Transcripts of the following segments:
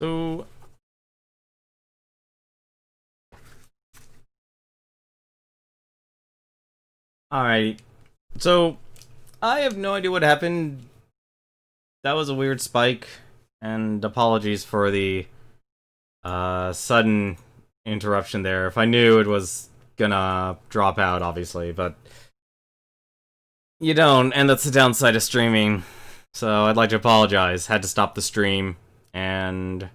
So, alrighty. So, I have no idea what happened. That was a weird spike, and apologies for the sudden interruption there. If I knew it was gonna drop out, obviously, but you don't, and that's the downside of streaming. So, I'd like to apologize. Had to stop the stream and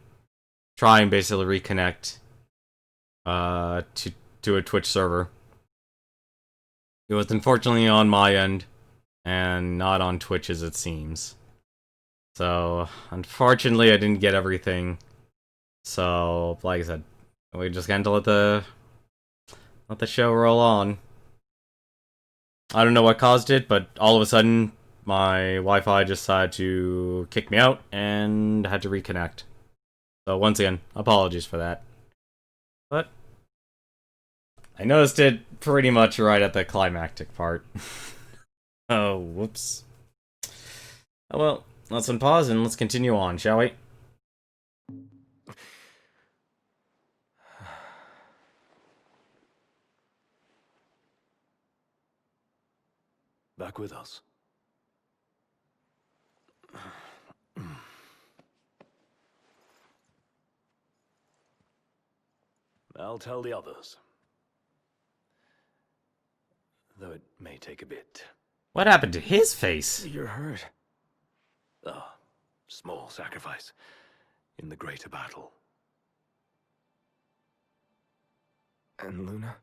try and basically reconnect to a Twitch server. It was unfortunately on my end, and not on Twitch as it seems. So, unfortunately, I didn't get everything. So, like I said, we just got to let the show roll on. I don't know what caused it, but all of a sudden, my Wi-Fi just decided to kick me out and had to reconnect. So once again, apologies for that. But I noticed it pretty much right at the climactic part. Oh, whoops. Oh well, let's unpause and let's continue on, shall we? Back with us. I'll tell the others. Though it may take a bit. What happened to his face? You're hurt. Ah, small sacrifice in the greater battle. And Luna?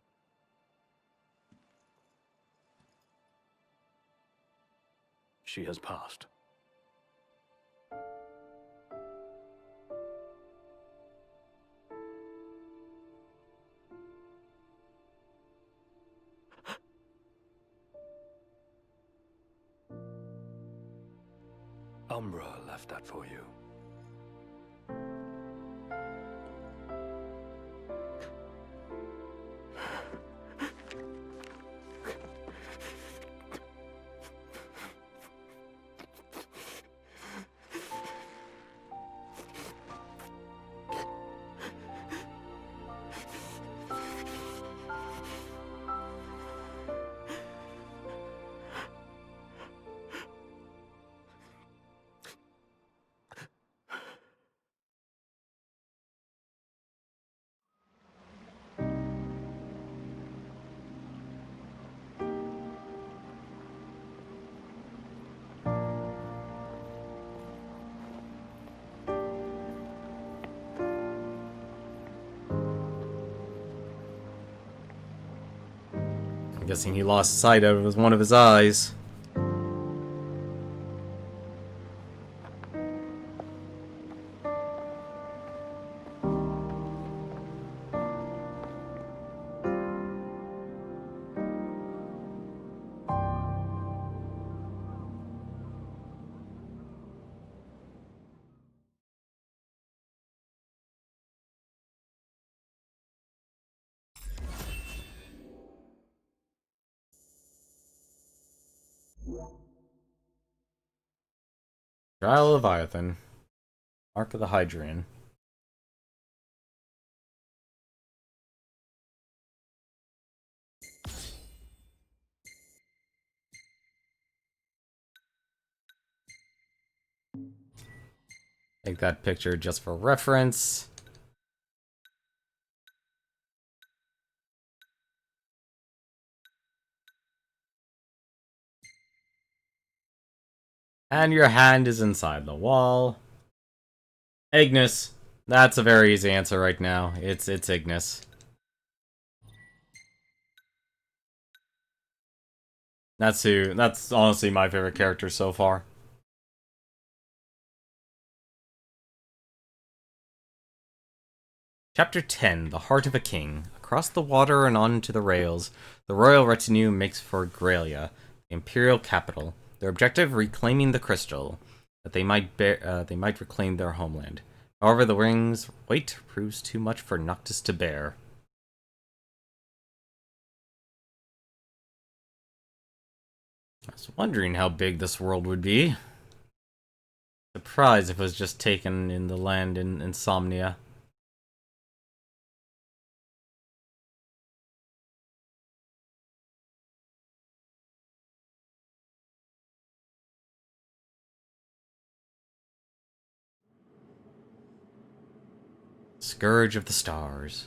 She has passed. Umbra left that for you. I'm guessing he lost sight of one of his eyes. Trial of Leviathan. Mark of the Hydrian. Take that picture just for reference. And your hand is inside the wall. Ignis. That's a very easy answer right now. It's Ignis. That's honestly my favorite character so far. Chapter 10, The Heart of a King. Across the water and onto the rails, the royal retinue makes for Graelia, the imperial capital. Their objective, reclaiming the crystal, that they might reclaim their homeland. However, the ring's weight proves too much for Noctis to bear. I was wondering how big this world would be. Surprised if it was just taken in the land in Insomnia. Scourge of the Stars.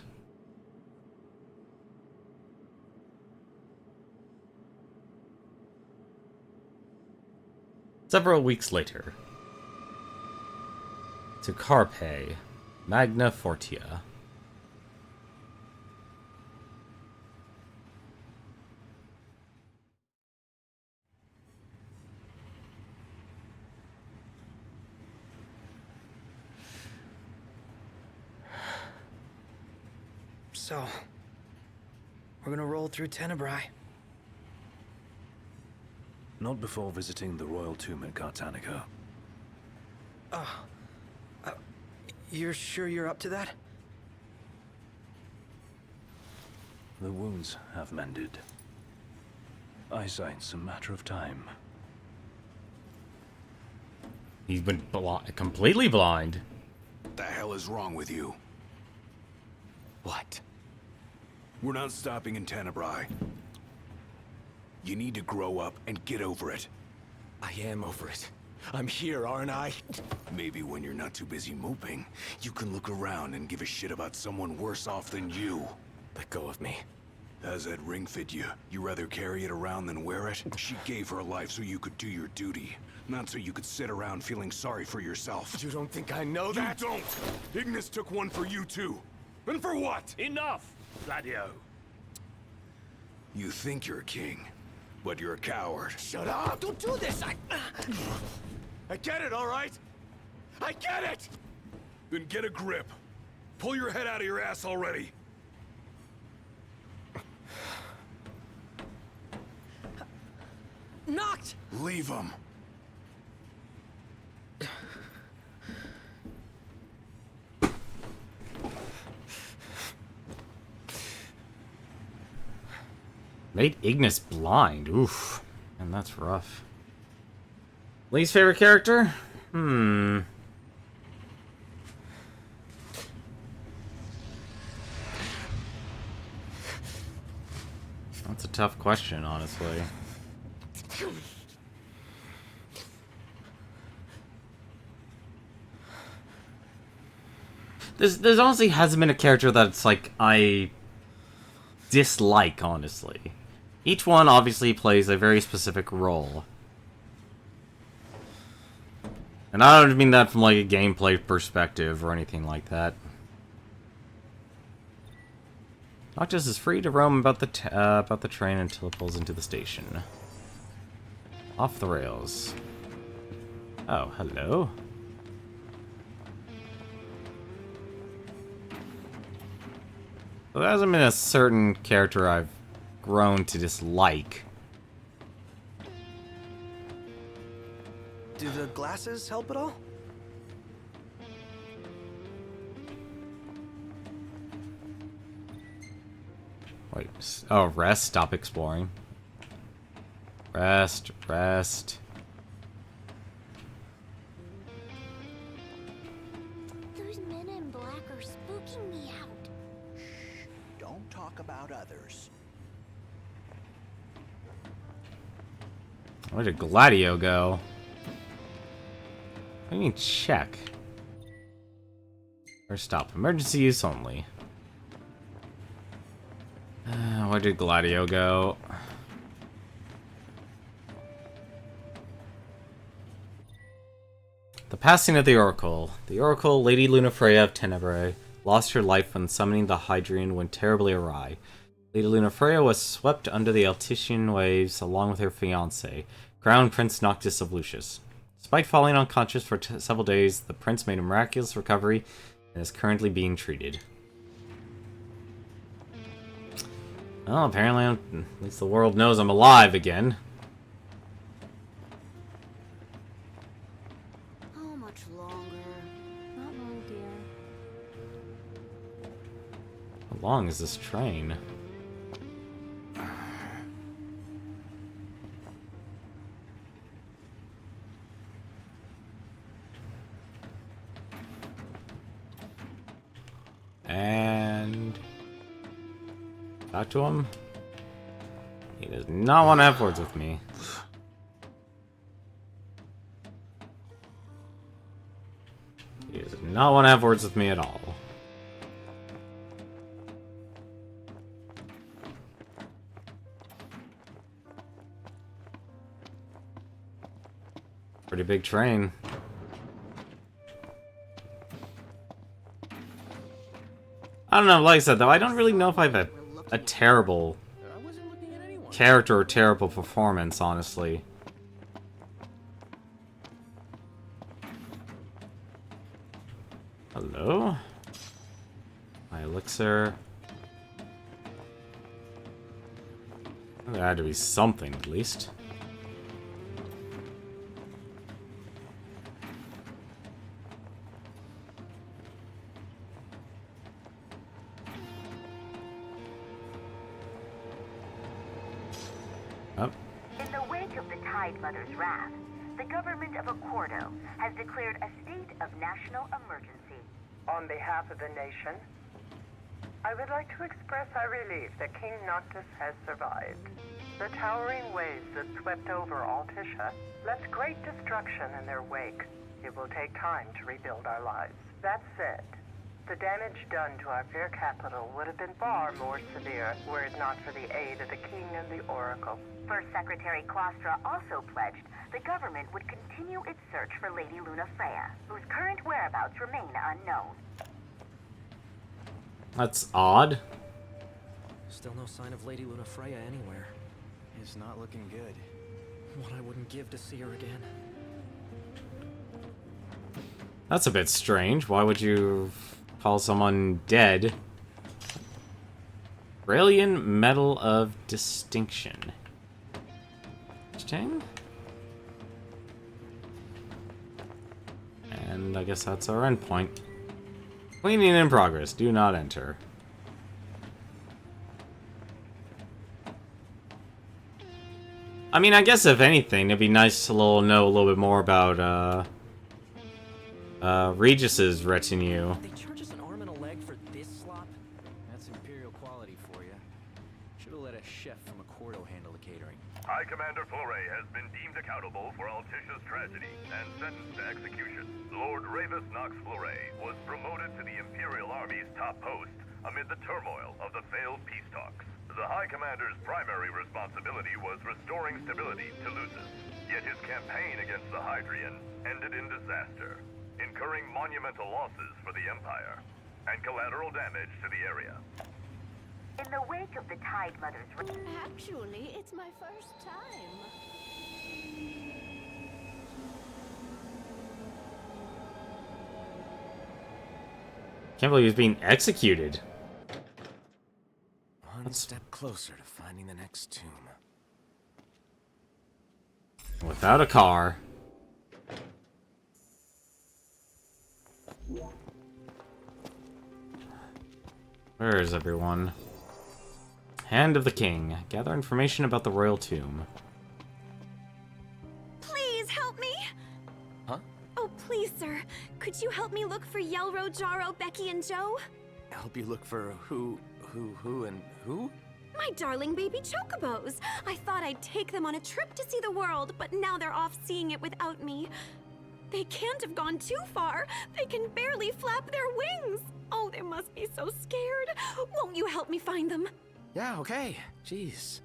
Several weeks later. To Carpe, Magna Fortia. So, we're gonna roll through Tenebrai. Not before visiting the royal tomb at Cartanica. You're sure you're up to that? The wounds have mended. Eyesight's a matter of time. He's been completely blind. What the hell is wrong with you? What? We're not stopping in Tenebrai. You need to grow up and get over it. I am over it. I'm here, aren't I? Maybe when you're not too busy moping, you can look around and give a shit about someone worse off than you. Let go of me. How's that ring fit you? You rather carry it around than wear it? She gave her life so you could do your duty, not so you could sit around feeling sorry for yourself. You don't think I know that? You don't! Ignis took one for you too. And for what? Enough, Gladio! You think you're a king, but you're a coward. Shut up! Don't do this! I get it, all right? I get it! Then get a grip. Pull your head out of your ass already. Knocked! Leave him. Made Ignis blind. Oof. And that's rough. Least favorite character? That's a tough question, honestly. There's honestly hasn't been a character that's like I dislike, honestly. Each one obviously plays a very specific role. And I don't mean that from like a gameplay perspective or anything like that. Noctis is free to roam about the train until it pulls into the station. Off the rails. Oh, hello. Well, there hasn't been a certain character I've grown to dislike. Do the glasses help at all? Wait, oh, rest, stop exploring. Rest, rest. Those men in black are spooking me out. Don't talk about others. Where did Gladio go? What do you mean check? Or stop. Emergency use only. Where did Gladio go? The passing of the Oracle. The Oracle, Lady Lunafreya of Tenebrae, lost her life when summoning the Hydrian went terribly awry. Lady Lunafreya was swept under the Altician waves along with her fiancé, Crown Prince Noctis of Lucius. Despite falling unconscious for several days, the prince made a miraculous recovery and is currently being treated. Well, apparently, at least the world knows I'm alive again. How much longer? Not long, dear. How long is this train? And talk to him. He does not want to have words with me. He does not want to have words with me at all. Pretty big train. I don't know, like I said though, I don't really know if I have a terrible character or terrible performance, honestly. Hello? My elixir. There had to be something, at least. Oh. In the wake of the Tide Mother's wrath, the government of Accordo has declared a state of national emergency. On behalf of the nation, I would like to express our relief that King Noctis has survived. The towering waves that swept over Altisha left great destruction in their wake. It will take time to rebuild our lives. That said, the damage done to our fair capital would have been far more severe were it not for the aid of the King and the Oracle. First Secretary Klostra also pledged the government would continue its search for Lady Luna Freya, whose current whereabouts remain unknown. That's odd. Still no sign of Lady Luna Freya anywhere. It's not looking good. What I wouldn't give to see her again. That's a bit strange. Why would you call someone dead? Brilliant Medal of Distinction. Interesting. And I guess that's our endpoint. Cleaning in progress. Do not enter. I mean, I guess if anything, it'd be nice to know a little bit more about, Regis's retinue. They charge us an arm and a leg for this slop? That's Imperial quality for you. Should've let a chef from Accordo handle the catering. High Commander Fleury has been deemed accountable for Altisha's tragedy and sentenced to execution. Lord Ravis Knox Fleury was promoted to the Imperial Army's top post amid the turmoil of the failed peace talks. The High Commander's primary responsibility was restoring stability to Lucis, yet his campaign against the Hydrian ended in disaster, incurring monumental losses for the Empire and collateral damage to the area. In the wake of the Tide Mother's wrath, Actually, it's my first time. Can't believe he's being executed. One step closer to finding the next tomb. Without a car. Where is everyone? Hand of the King. Gather information about the royal tomb. Please help me! Huh? Oh, please, sir. Could you help me look for Yelro, Jaro, Becky, and Joe? Help you look for who, and who? My darling baby chocobos. I thought I'd take them on a trip to see the world, but now they're off seeing it without me. They can't have gone too far. They can barely flap their wings. Oh, they must be so scared. Won't you help me find them? Yeah, okay. Jeez.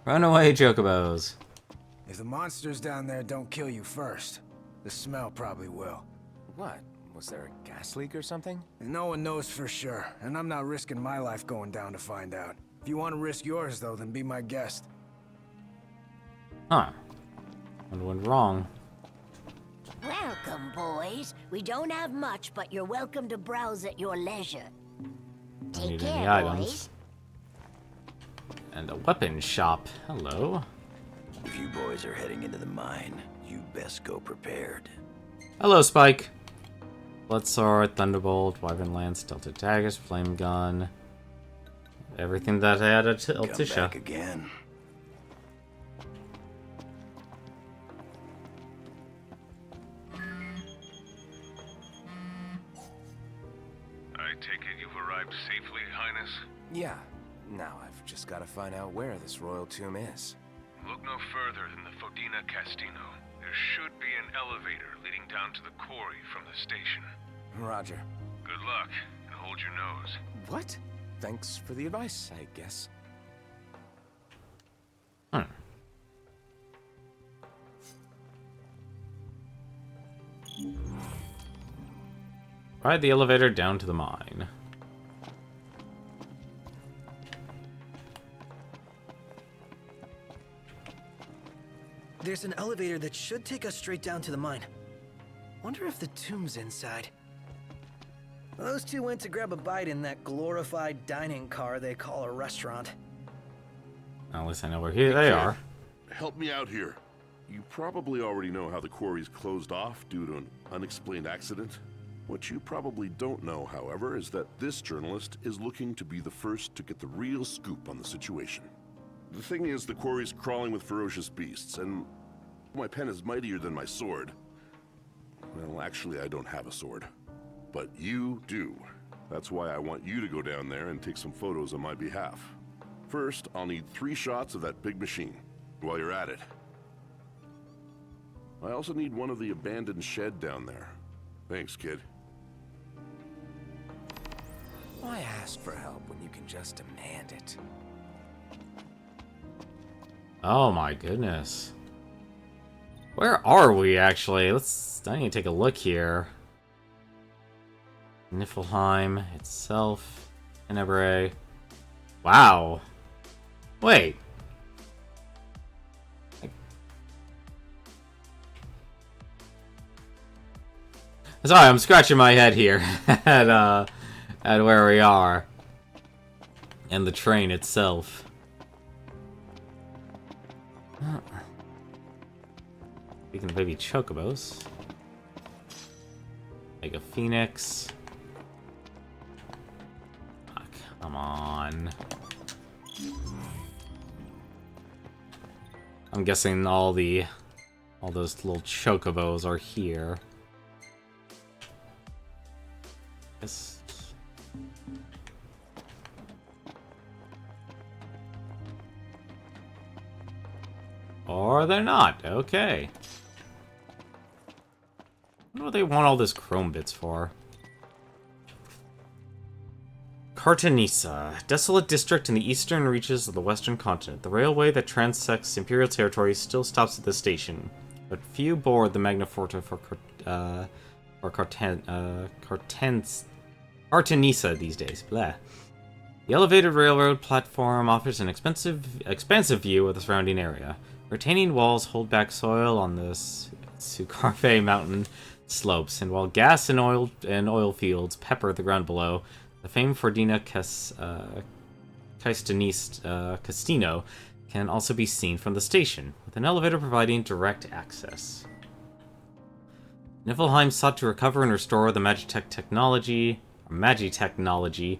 Run away, chocobos. If the monsters down there don't kill you first, the smell probably will. What? Was there a gas leak or something? No one knows for sure, and I'm not risking my life going down to find out. If you want to risk yours, though, then be my guest. Huh. What went wrong? Welcome, boys. We don't have much, but you're welcome to browse at your leisure. Don't need Take any care, items. boys. And a weapon shop. Hello. If you boys are heading into the mine, you best go prepared. Hello, Spike. Blood Sword, Thunderbolt, Wyvern Lance, Delta Daggers, Flame Gun. Everything that I had at Altisha. Come back again. take it you've arrived safely, Highness? Yeah. Now I've just got to find out where this royal tomb is. Look no further than the Fodina Castino. There should be an elevator leading down to the quarry from the station. Roger. Good luck, and hold your nose. What? Thanks for the advice, I guess. Ride the elevator down to the mine. There's an elevator that should take us straight down to the mine. Wonder if the tomb's inside. Those two went to grab a bite in that glorified dining car they call a restaurant. At least I know where they are. Help me out here. You probably already know how the quarry's closed off due to an unexplained accident. What you probably don't know, however, is that this journalist is looking to be the first to get the real scoop on the situation. The thing is, the quarry's crawling with ferocious beasts, and my pen is mightier than my sword. Well, actually, I don't have a sword. But you do. That's why I want you to go down there and take some photos on my behalf. First, I'll need 3 shots of that big machine, while you're at it. I also need one of the abandoned shed down there. Thanks, kid. Why ask for help when you can just demand it? Oh my goodness. Where are we actually? I need to take a look here. Niflheim itself. Tenebray. Wow. Wait. Sorry, I'm scratching my head here at where we are. And the train itself. Speaking of baby chocobos. Like a phoenix. Oh, come on. I'm guessing all those little chocobos are here. Yes. Or they're not. Okay. I wonder what they want all this chrome bits for. Kartanisa, desolate district in the eastern reaches of the western continent. The railway that transects imperial territory still stops at this station, but few board the Magnaforta for Kartanisa these days. Blah. The elevated railroad platform offers an expansive view of the surrounding area. Retaining walls hold back soil on the Sukarve mountain slopes, and while gas and oil fields pepper the ground below, the famed Fodina Castino can also be seen from the station, with an elevator providing direct access. Niflheim sought to recover and restore the Magitechnology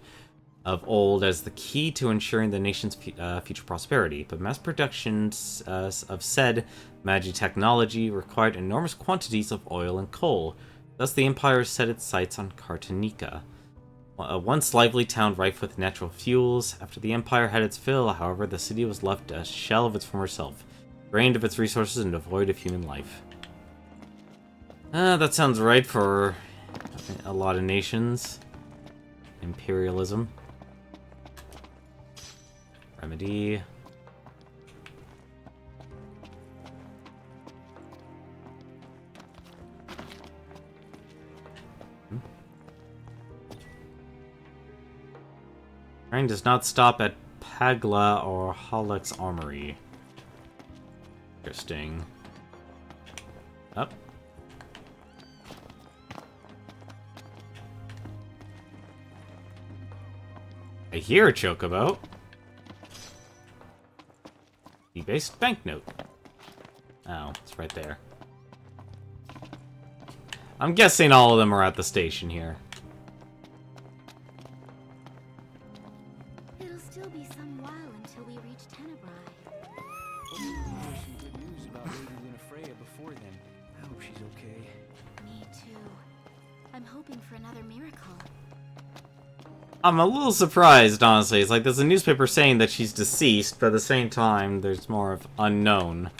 of old as the key to ensuring the nation's future prosperity, but mass production of said Magitechnology required enormous quantities of oil and coal. Thus the Empire set its sights on Kartanika, a once lively town rife with natural fuels. After the Empire had its fill, however, the city was left a shell of its former self, drained of its resources and devoid of human life. That sounds right for a lot of nations. Imperialism. Remedy. Train does not stop at Pagla or Halleck's Armory. Interesting. Up. I hear a chocobo. Debased banknote. Oh, it's right there. I'm guessing all of them are at the station here. It'll still be some while until we reach Tenebrai. Some good news about Lady Luna Freya before then. I hope she's okay. Me too. I'm hoping for another miracle. I'm a little surprised, honestly. It's like there's a newspaper saying that she's deceased, but at the same time, there's more of unknown.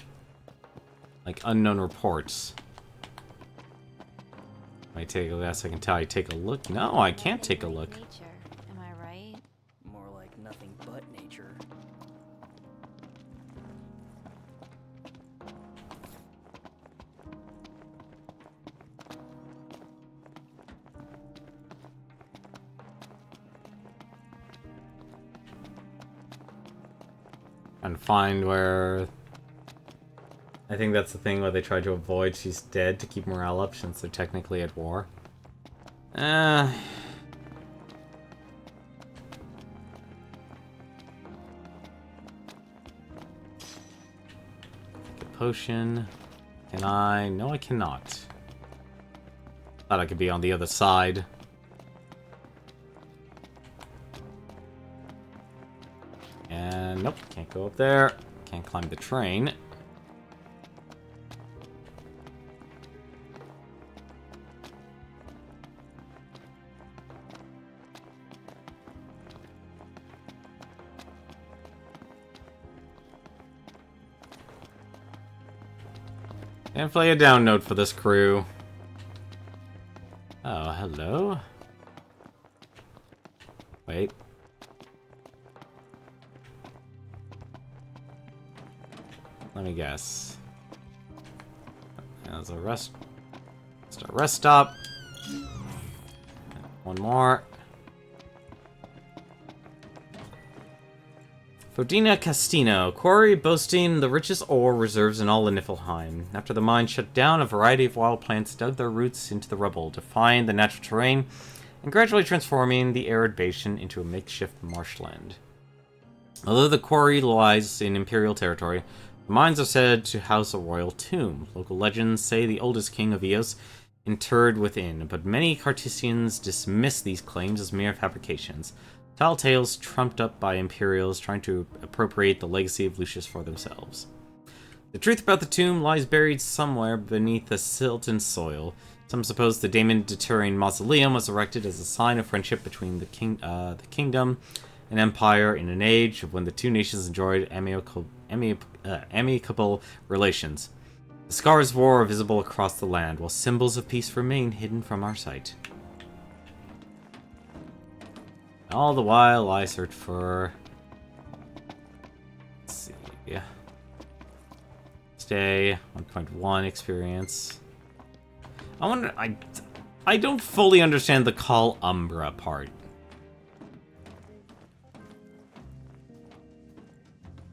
Like, unknown reports. Might take a last second till I take a look. No, I can't take a look. Nature, am I right? More like nothing but nature. And find where... I think that's the thing where they try to avoid she's dead to keep morale up since they're technically at war. The potion. Can I? No, I cannot. Thought I could be on the other side. And nope, can't go up there. Can't climb the train. And play a down note for this crew. Oh, hello? Wait. Let me guess. There's a rest. Just a rest stop. One more. Fodina Castino, quarry boasting the richest ore reserves in all of Niflheim. After the mine shut down, a variety of wild plants dug their roots into the rubble, defying the natural terrain and gradually transforming the arid basin into a makeshift marshland. Although the quarry lies in Imperial territory, the mines are said to house a royal tomb. Local legends say the oldest king of Eos interred within, but many Cartesians dismiss these claims as mere fabrications. Tall tales trumped up by Imperials trying to appropriate the legacy of Lucius for themselves. The truth about the tomb lies buried somewhere beneath the silt and soil. Some suppose the Daemon deterring mausoleum was erected as a sign of friendship between the kingdom and empire in an age when the two nations enjoyed amicable relations. The scars of war are visible across the land, while symbols of peace remain hidden from our sight. All the while, I search for... Let's see... Yeah. Stay. 1.1 experience. I wonder... I don't fully understand the Call Umbra part.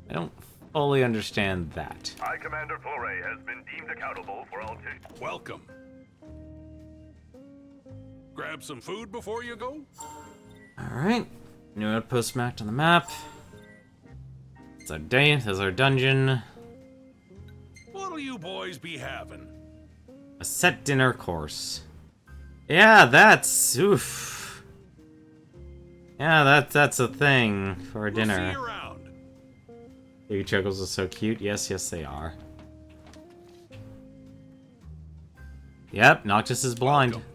I don't fully understand that. High Commander Flore has been deemed accountable for all... Welcome. Grab some food before you go? Alright. New outpost mapped on the map. It's our day. There's our dungeon. What'll you boys be having? A set dinner course. Yeah, that's... Oof. Yeah, that's a thing for a dinner. See you around. Baby Chuckles are so cute. Yes, they are. Yep, Noctis is blind. Welcome.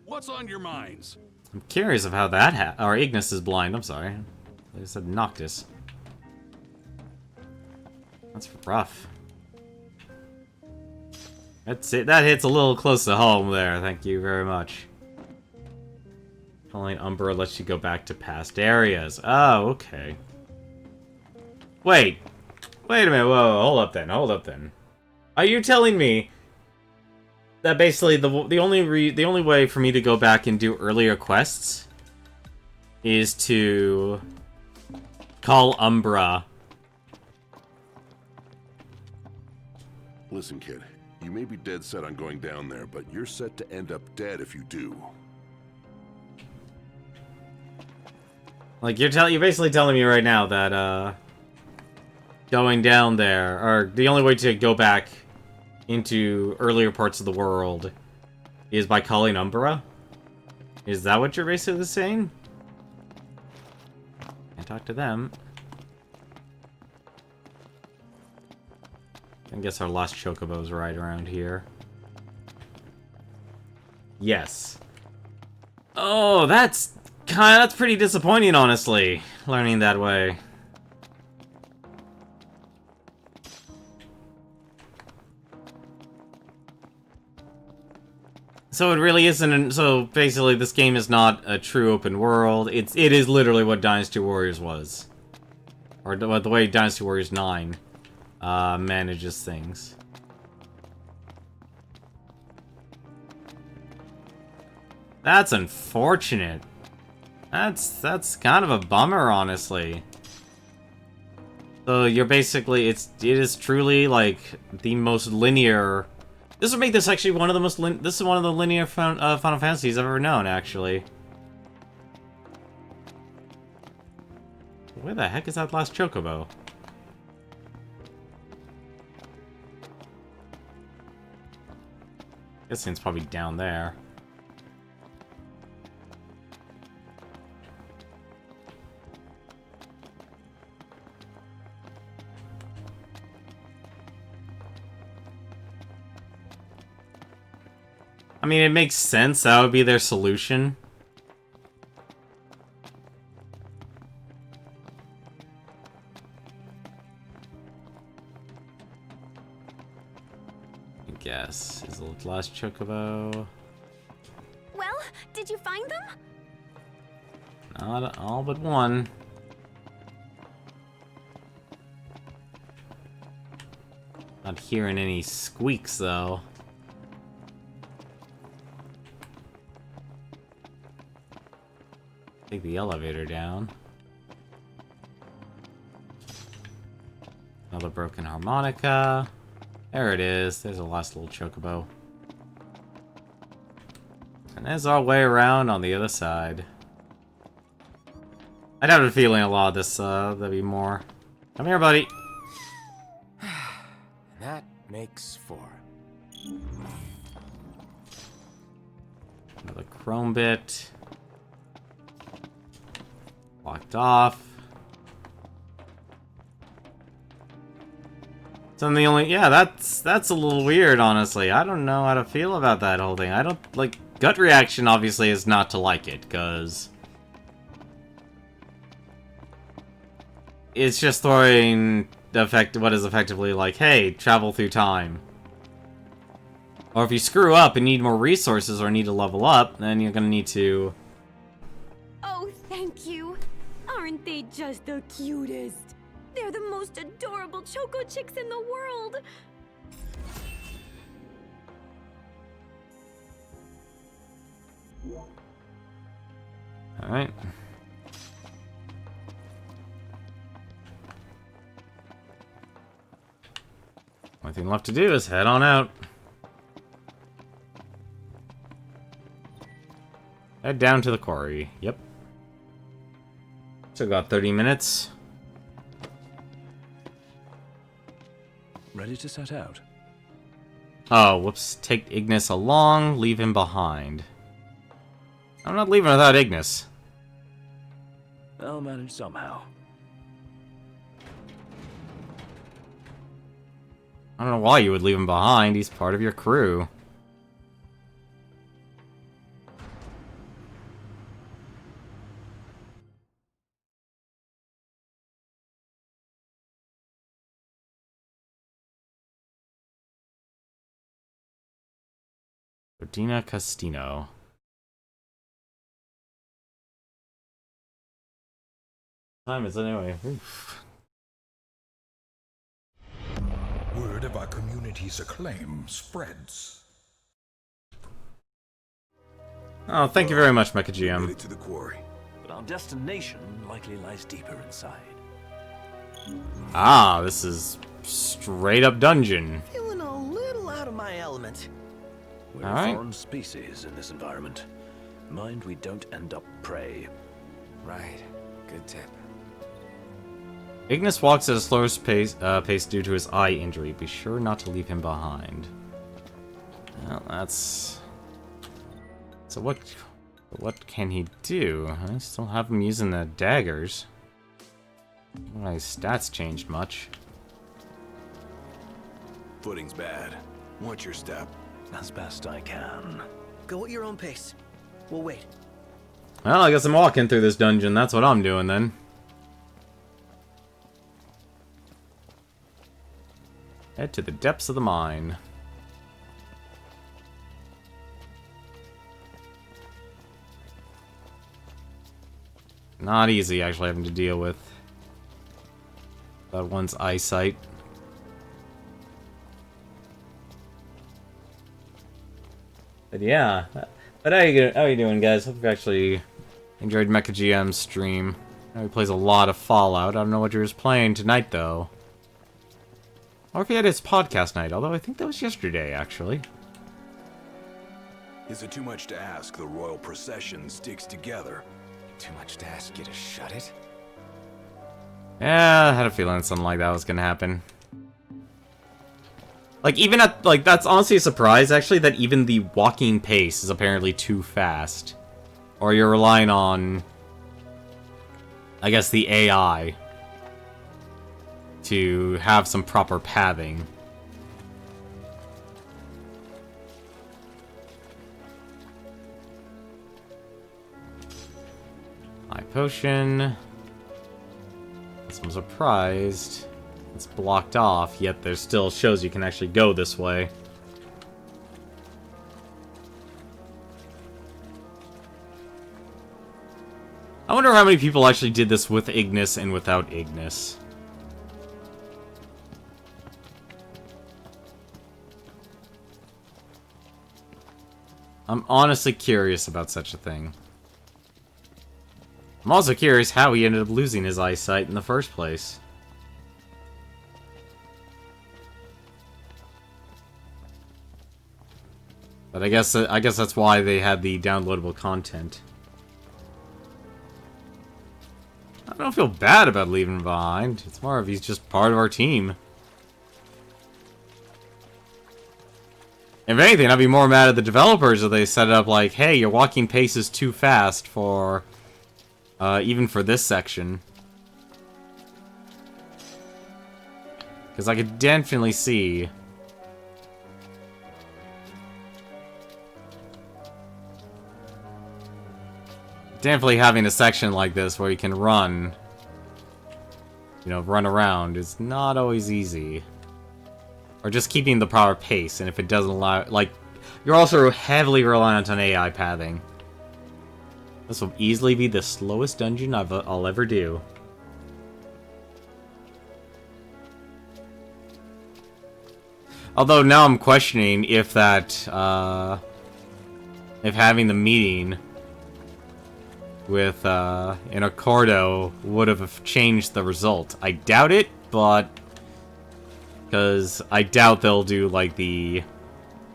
What's on your minds? I'm curious of how that or Ignis is blind, I'm sorry. I said Noctis. That's rough. That's it. That hits a little close to home there. Thank you very much. Calling Umbra lets you go back to past areas. Oh, okay. Wait a minute. Whoa, hold up then. Are you telling me that basically the only way for me to go back and do earlier quests is to call Umbra? Listen, kid. You may be dead set on going down there, but you're set to end up dead if you do. Like you're basically telling me right now that going down there, or the only way to go back into earlier parts of the world is by calling Umbra? Is that what you're basically saying? Can't talk to them. I guess our last Chocobo's right around here. Yes. Oh, that's pretty disappointing, honestly, learning that way. So it really isn't. So basically, this game is not a true open world. It is literally what Dynasty Warriors was, or the way Dynasty Warriors 9 manages things. That's unfortunate. That's kind of a bummer, honestly. So you're basically it is truly like the most linear. This would make this actually one of the most this is one of the linear Final Fantasies I've ever known, actually. Where the heck is that last chocobo? This thing's probably down there. I mean, it makes sense. That would be their solution. I guess. Is the last chocobo? Well, did you find them? Not all but one. Not hearing any squeaks, though. Take the elevator down. Another broken harmonica. There it is. There's the last little chocobo. And there's our way around on the other side. I'd have a feeling a lot of this, there'll be more. Come here, buddy. That makes 4. Another chrome bit. Locked off. So the only that's a little weird, honestly. I don't know how to feel about that whole thing. I don't like gut reaction obviously is not to like it, because it's just throwing what is effectively like, hey, travel through time. Or if you screw up and need more resources or need to level up, then you're gonna need to. Oh, thank you. Aren't they just the cutest? They're the most adorable Choco Chicks in the world. Alright. Only thing left to do is head on out. Head down to the quarry. Yep. Still got 30 minutes. Ready to set out? Oh, whoops. Take Ignis along, leave him behind. I'm not leaving without Ignis. I'll manage somehow. I don't know why you would leave him behind. He's part of your crew. Rodina Castino. Time is it anyway? Oof. Word of our community's acclaim spreads. Oh, thank you very much, Mecha GM. Made it to the quarry. But our destination likely lies deeper inside. Ah, this is straight up dungeon. Feeling a little out of my element. We're All a right. foreign species in this environment. Mind we don't end up prey. Right. Good tip. Ignis walks at a slower pace due to his eye injury. Be sure not to leave him behind. Well, that's... So what can he do? I still have him using the daggers. Well, his stats changed much. Footing's bad. Watch your step. As best I can. Go at your own pace. We'll wait. Well, I guess I'm walking through this dungeon. That's what I'm doing then. Head to the depths of the mine. Not easy, actually, having to deal with that one's eyesight. But yeah, but how you doing, guys? Hope you've actually enjoyed Mecha GM's stream. I know he plays a lot of Fallout. I don't know what you're just playing tonight, though. Or if he had his podcast night, although I think that was yesterday, actually. Is it too much to ask the royal procession sticks together? Too much to ask you to shut it? Yeah, I had a feeling something like that was gonna happen. Like, even at, like, that's honestly a surprise, actually, that even the walking pace is apparently too fast. Or you're relying on, I guess, the AI to have some proper pathing. High potion. I'm surprised it's blocked off, yet there still shows you can actually go this way. I wonder how many people actually did this with Ignis and without Ignis. I'm honestly curious about such a thing. I'm also curious how he ended up losing his eyesight in the first place. But I guess that's why they had the downloadable content. I don't feel bad about leaving him behind. It's more of he's just part of our team. If anything, I'd be more mad at the developers if they set it up like, hey, your walking pace is too fast for... even for this section. Because I could definitely see... Definitely having a section like this where you can run... You know, run around is not always easy. Or just keeping the proper pace, and if it doesn't allow... Like, you're also heavily reliant on AI pathing. This will easily be the slowest dungeon I'll ever do. Although now I'm questioning if that, if having the meeting with, in Accordo would have changed the result. I doubt it, but... Because I doubt they'll do, like, the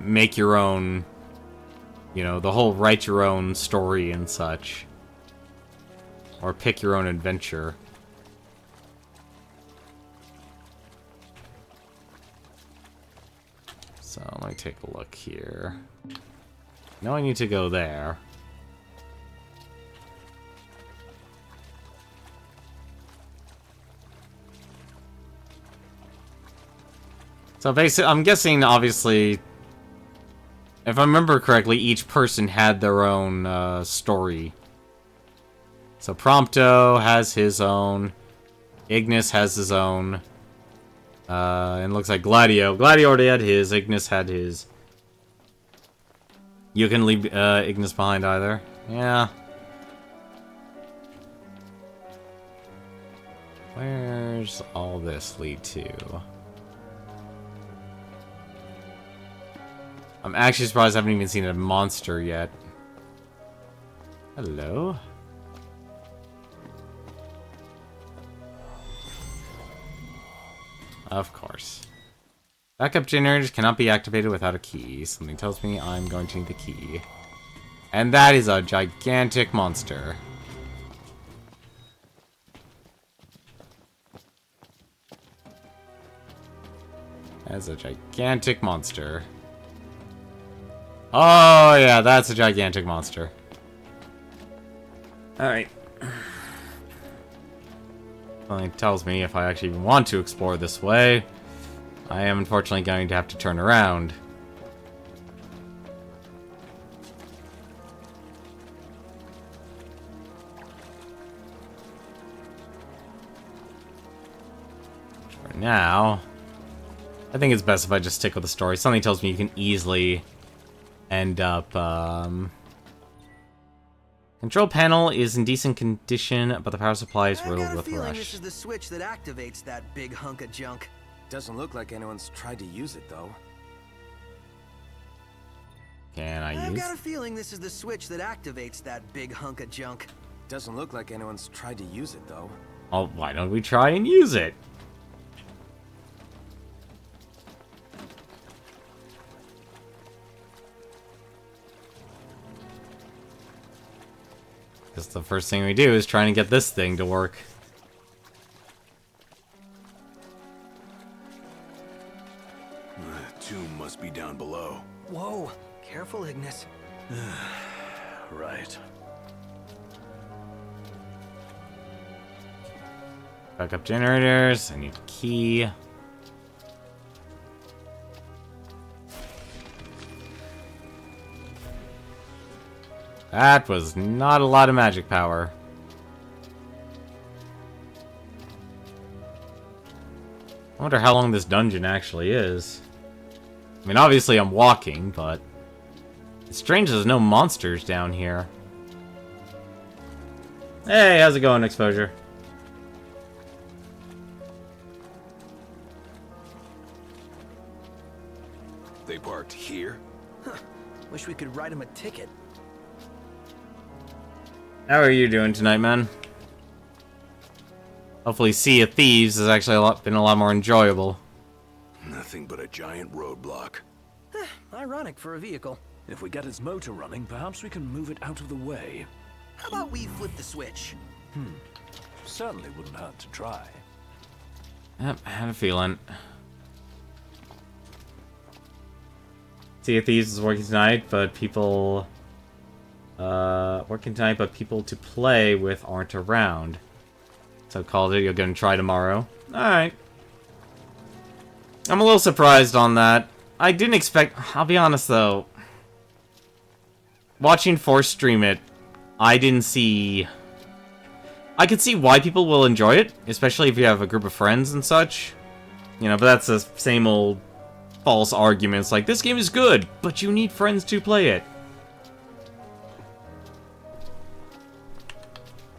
make your own... You know, the whole write your own story and such. Or pick your own adventure. So, let me take a look here. Now I need to go there. So basically, I'm guessing, obviously... If I remember correctly, each person had their own story. So Prompto has his own. Ignis has his own. And it looks like Gladio. Gladio already had his. Ignis had his. You can leave Ignis behind either. Yeah. Where's all this lead to? I'm actually surprised I haven't even seen a monster yet. Hello? Of course. Backup generators cannot be activated without a key. Something tells me I'm going to need the key. And that is a gigantic monster. That's a gigantic monster. Oh, yeah, that's a gigantic monster. Alright. Well, it tells me if I actually want to explore this way, I am unfortunately going to have to turn around. now, I think it's best if I just stick with the story. Something tells me you can easily end up, Control panel is in decent condition, but the power supply is riddled with feeling rush. this is the switch that activates that big hunk of junk. Doesn't look like anyone's tried to use it, though. Can I I've use? got a feeling this is the switch that activates that big hunk of junk. Doesn't look like anyone's tried to use it, though. Oh, why don't we try and use it? Because the first thing we do is trying to get this thing to work. The tomb must be down below. Whoa, careful, Ignis. Right. Backup generators. I need a key. That was not a lot of magic power. I wonder how long this dungeon actually is. I mean, obviously I'm walking, but it's strange there's no monsters down here. Hey, how's it going, Exposure? They parked here? Huh. Wish we could write him a ticket. How are you doing tonight, man? Hopefully Sea of Thieves has actually been a lot more enjoyable. Nothing but a giant roadblock. Ironic for a vehicle. If we get its motor running, perhaps we can move it out of the way. How about we flip the switch? Certainly wouldn't hurt to try. Yep, I had a feeling. Sea of Thieves is working tonight, but people... working tonight, but people to play with aren't around. So Call of Duty, you're gonna try tomorrow. Alright. I'm a little surprised on that. I didn't expect... I'll be honest, though. Watching Force stream it, I didn't see... I could see why people will enjoy it, especially if you have a group of friends and such. You know, but that's the same old false arguments like, this game is good, but you need friends to play it.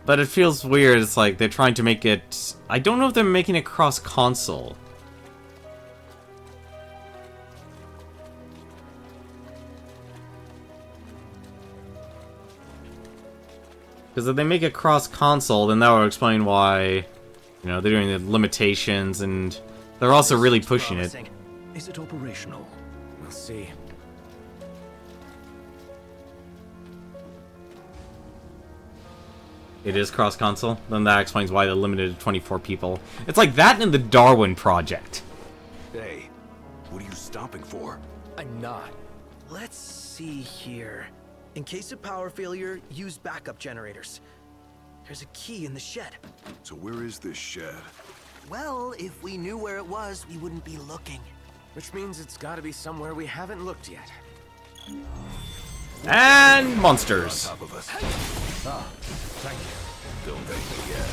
But it feels weird, it's like they're trying to make it... I don't know if they're making it cross-console. Because if they make it cross-console, then that would explain why, you know, they're doing the limitations, and they're also really pushing it. Is it operational? We'll see. It is cross-console? Then that explains why they're limited to 24 people. It's like that in the Darwin Project. Hey, what are you stopping for? I'm not. Let's see here. In case of power failure, use backup generators. There's a key in the shed. So where is this shed? Well, if we knew where it was, we wouldn't be looking. Which means it's gotta be somewhere we haven't looked yet. And monsters. On top of us. Ah, thank you. Don't thank me yet.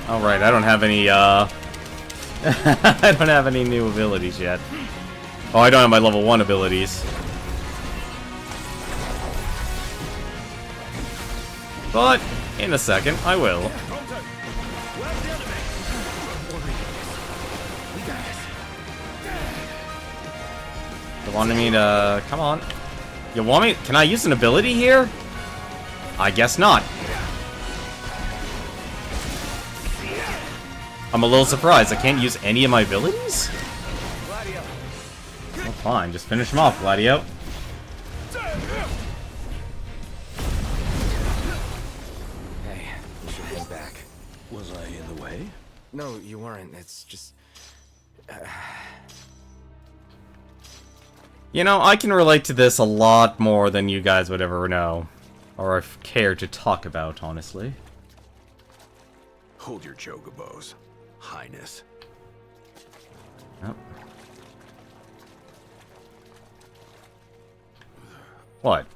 Alright, I don't have any, I don't have any new abilities yet. Oh, I don't have my level 1 abilities. But, in a second, I will. You wanted me to... Come on. You want me... Can I use an ability here? I guess not. I'm a little surprised. I can't use any of my abilities? Well, fine. Just finish him off, Gladio. Hey, we should head back. Was I in the way? No, you weren't. It's just... You know, I can relate to this a lot more than you guys would ever know. Or care to talk about, honestly. Hold your chocobos, Highness. Yep. What?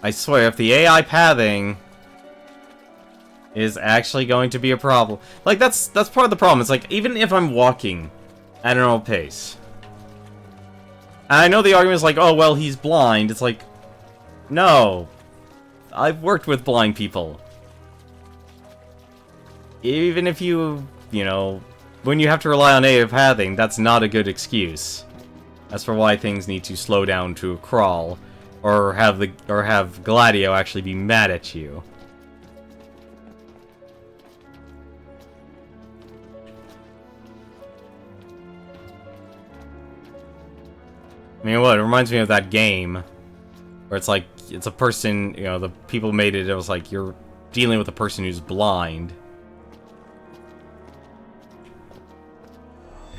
I swear, if the AI pathing is actually going to be a problem. Like, that's part of the problem. It's like, even if I'm walking at a normal pace. And I know the argument is like, oh, well, he's blind. It's like, no. I've worked with blind people. Even if you know, when you have to rely on AI pathing, that's not a good excuse. As for why things need to slow down to a crawl. Or have Gladio actually be mad at you. I mean, what? It reminds me of that game where it's like, it's a person, you know, the people made it, it was like, you're dealing with a person who's blind.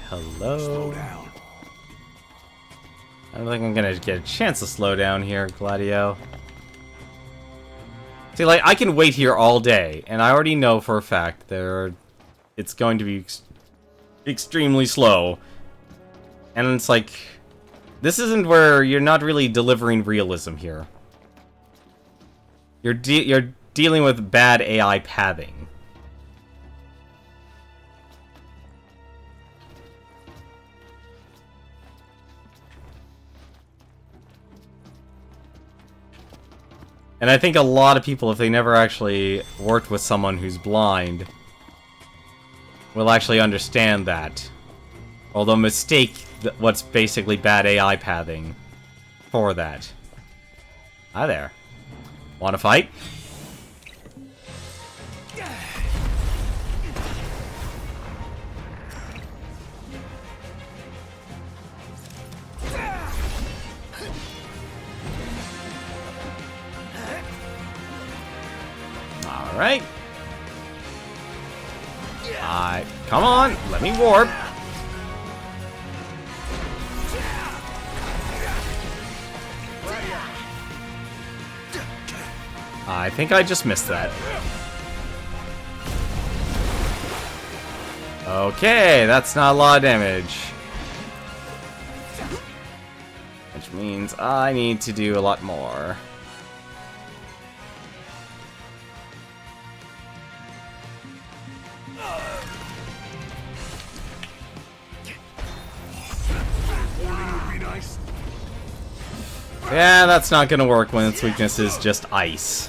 Hello? Slow down. I don't think I'm gonna get a chance to slow down here, Gladio. See, like, I can wait here all day, and I already know for a fact it's going to be extremely slow. And it's like, this isn't where you're not really delivering realism here. You're dealing with bad AI pathing. And I think a lot of people, if they never actually worked with someone who's blind, will actually understand that. Although mistake what's basically bad AI pathing for that. Hi there. Wanna fight? Alright. Come on, let me warp. I think I just missed that. Okay, that's not a lot of damage. Which means I need to do a lot more. Yeah, that's not gonna work when its weakness is just ice.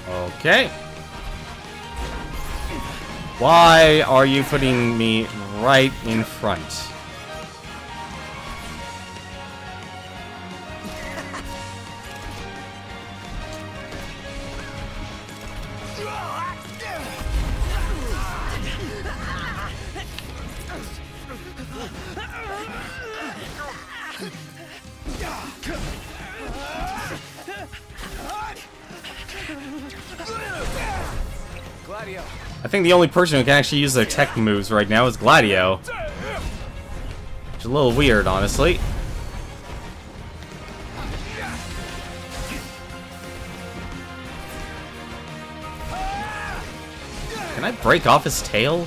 Okay. Why are you putting me right in front? I think the only person who can actually use their tech moves right now is Gladio. Which is a little weird, honestly. Can I break off his tail?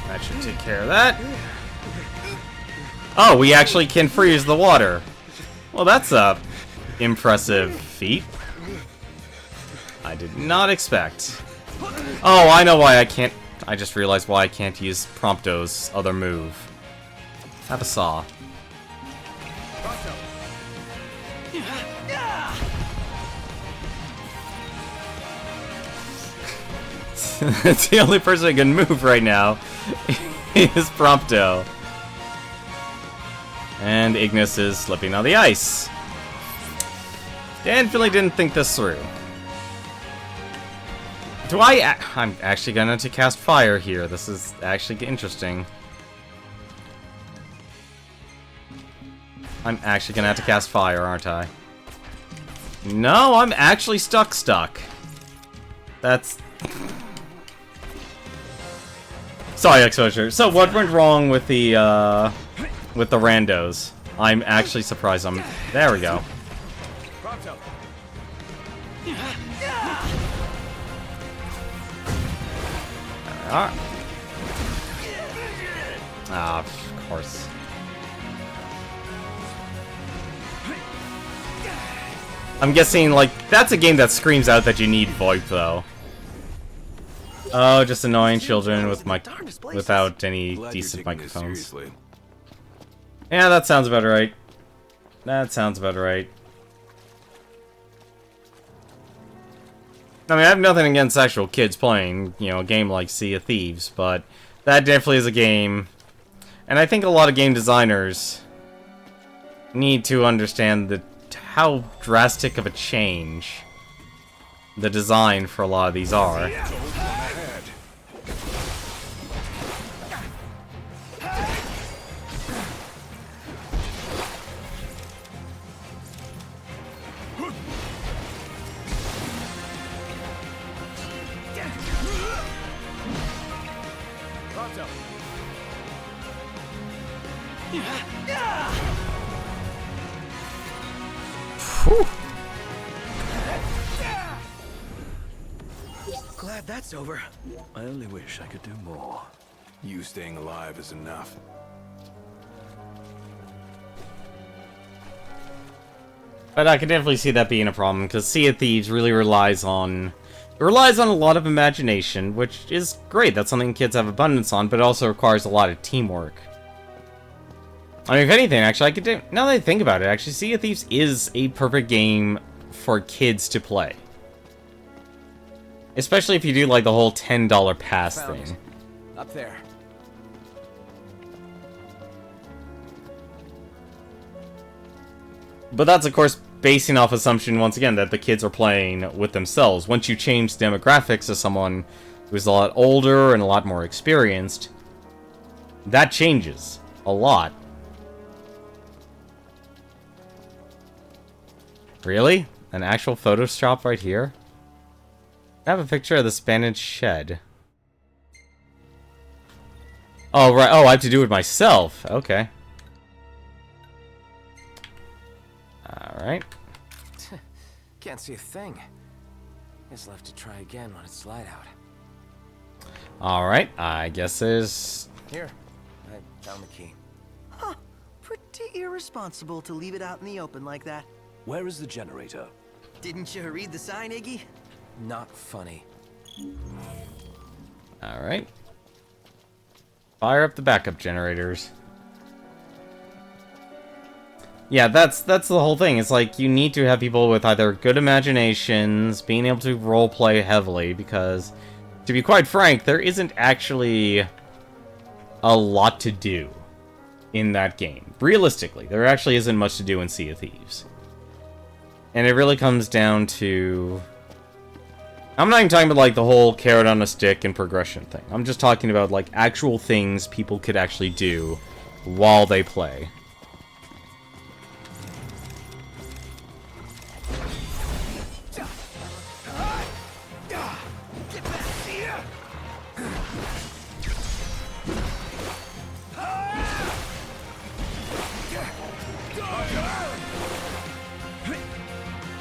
That should take care of that. Oh, we actually can freeze the water. Well, that's a impressive feat. I did not expect. Oh, I know why I can't. I just realized why I can't use Prompto's other move. Have a saw. It's the only person that can move right now is Prompto. And Ignis is slipping on the ice. Dan really didn't think this through. I'm actually gonna have to cast fire here. This is actually interesting. I'm actually gonna have to cast fire, aren't I? No, I'm actually stuck. That's... Sorry, Exposure. So what went wrong with the randos? I'm actually surprised I'm... There we go. Ah, of course. I'm guessing, like, that's a game that screams out that you need VoIP, though. Oh, just annoying children with without any decent microphones. Yeah, that sounds about right. That sounds about right. I mean, I have nothing against actual kids playing, you know, a game like Sea of Thieves, but that definitely is a game, and I think a lot of game designers need to understand how drastic of a change the design for a lot of these are. Whew. Glad that's over. I only wish I could do more. You staying alive is enough. But I can definitely see that being a problem, because Sea of Thieves really relies on a lot of imagination, which is great. That's something kids have abundance on, but it also requires a lot of teamwork. I mean, if anything, actually, now that I think about it, actually, Sea of Thieves is a perfect game for kids to play. Especially if you do, like, the whole $10 pass thing. Up there. But that's, of course, basing off assumption, once again, that the kids are playing with themselves. Once you change demographics to someone who's a lot older and a lot more experienced, that changes a lot. Really? An actual Photoshop right here? I have a picture of the Spanish shed. Oh, right. Oh, I have to do it myself. Okay. Alright. Can't see a thing. Guess I'll have to try again when it's light out. Alright, I guess there's... Here, I found the key. Huh. Pretty irresponsible to leave it out in the open like that. Where is the generator? Didn't you read the sign, Iggy? Not funny. Alright. Fire up the backup generators. Yeah, that's the whole thing. It's like, you need to have people with either good imaginations, being able to roleplay heavily, because, to be quite frank, there isn't actually a lot to do in that game. Realistically, there actually isn't much to do in Sea of Thieves. And it really comes down to... I'm not even talking about, like, the whole carrot on a stick and progression thing. I'm just talking about, like, actual things people could actually do while they play.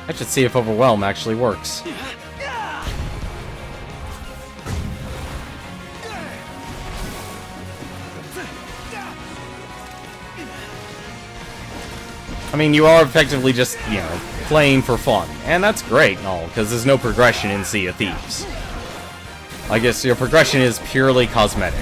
I should see if Overwhelm actually works. I mean, you are effectively just, you know, playing for fun. And that's great and all, because there's no progression in Sea of Thieves. I guess your progression is purely cosmetic.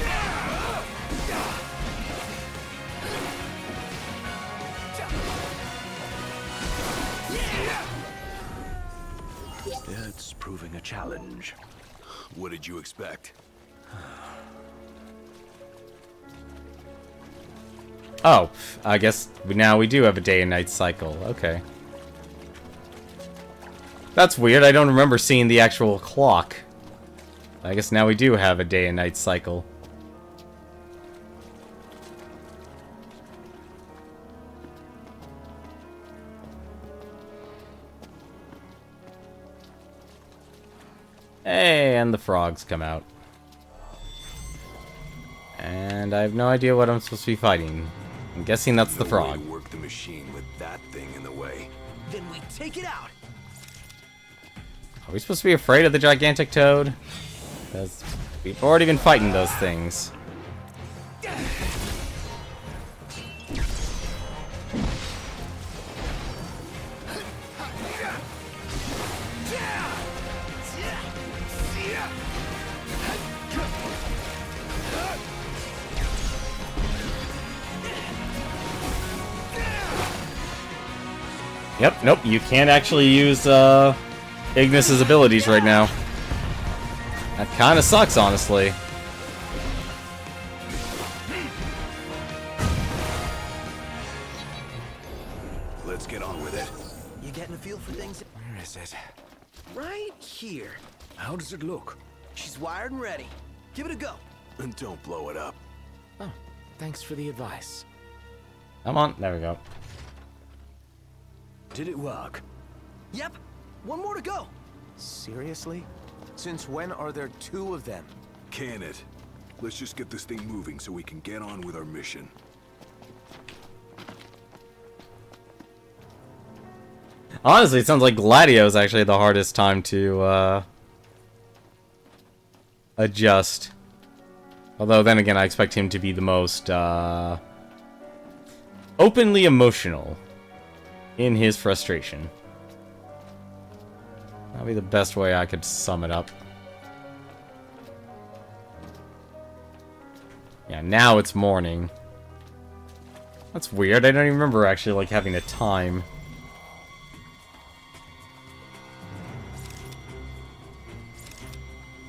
It's proving a challenge. What did you expect? Oh, I guess now we do have a day and night cycle. Okay. That's weird. I don't remember seeing the actual clock. I guess now we do have a day and night cycle. Hey, and the frogs come out. And I have no idea what I'm supposed to be fighting. I'm guessing that's the frog. Work the machine with that thing in the way. Then we take it out. Are we supposed to be afraid of the gigantic toad? Because we've already been fighting those things. Yep, nope, you can't actually use Ignis's abilities right now. That kinda sucks, honestly. Let's get on with it. You getting a feel for things? Where is it? Right here. How does it look? She's wired and ready. Give it a go. And don't blow it up. Oh, thanks for the advice. Come on, there we go. Did it work? Yep. One more to go. Seriously? Since when are there 2 of them? Can it? Let's just get this thing moving so we can get on with our mission. Honestly, it sounds like Gladio's actually the hardest time to adjust. Although then again, I expect him to be the most openly emotional in his frustration. That'd be the best way I could sum it up. Yeah, now it's morning. That's weird. I don't even remember actually like having a time.